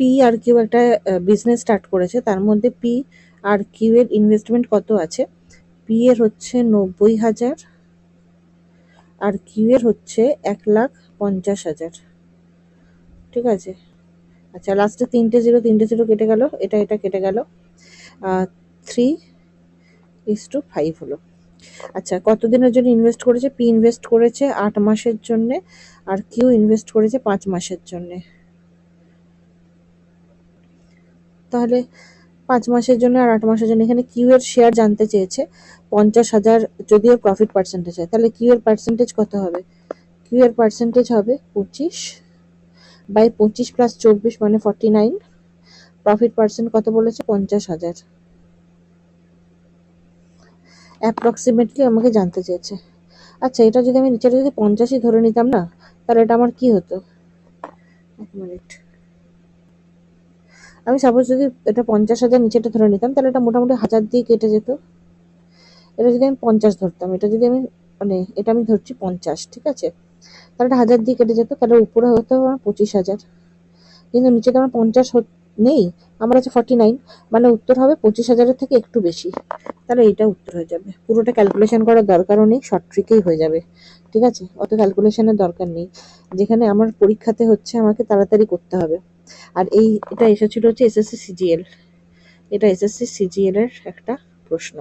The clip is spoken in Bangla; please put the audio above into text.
পি আর কিউ একটা বিজনেস স্টার্ট করেছে, তার মধ্যে পি আর কিউ এর ইনভেস্টমেন্ট কত আছে? পি এর হচ্ছে 90,000 আর কিউ এর হচ্ছে 1,50,000। ঠিক আছে, আচ্ছা লাস্টে তিনটে জিরো কেটে গেল, এটা কেটে গেল, 3:5 হলো। আচ্ছা কতদিনের জন্য ইনভেস্ট করেছে? পি ইনভেস্ট করেছে 8 মাসের জন্যে আর কিউ ইনভেস্ট করেছে 5 মাসের জন্যে। তাহলে 5 মাসের জন্য আর 8 মাসের জন্য এখানে কিউ এর শেয়ার জানতে চেয়েছে 50,000, যদি ওর প্রফিট পার্সেন্টেজ হয় তাহলে কিউ এর পার্সেন্টেজ কত হবে? কিউ এর পার্সেন্টেজ হবে 25/25 প্লাস 24 মানে 49। প্রফিট পার্সেন্ট কত বলেছে? 50,000 অ্যাপ্রক্সিমেটলি আমাকে জানতে চেয়েছে। আচ্ছা এটা যদি আমি নিচেটা যদি 50ই ধরে নিতাম না, তাহলে এটা আমার কি হতো? এক মিনিট, আমি সাপোজ যদি এটা 50,000 নিচেটা ধরে নিতাম তাহলে এটা মোটামুটি 1000 দিয়ে কেটে যেত। এটা যদি আমি 50 ধরতাম, এটা যদি আমি মানে এটা আমি ধরছি 50, ঠিক আছে, তাহলে এটা 1000 দিয়ে কেটে যেত, তাহলে উপরে হতো আমার 25,000, কিন্তু নিচে তো আমার 50 নেই, আমার আছে 49, মানে উত্তর হবে 25,000-এর থেকে একটু বেশি। তাহলে এইটা উত্তর হয়ে যাবে। পুরোটা ক্যালকুলেশন করার দরকারও নেই, শর্ট ট্রিকেই হয়ে যাবে। ঠিক আছে, অত ক্যালকুলেশনের দরকার নেই, যেখানে আমার পরীক্ষাতে হচ্ছে আমাকে তাড়াতাড়ি করতে হবে। আর এটা এসেছিল হচ্ছে এসএসসি সিজিএল, এটা এসএসসি সিজিএল এর একটা প্রশ্ন।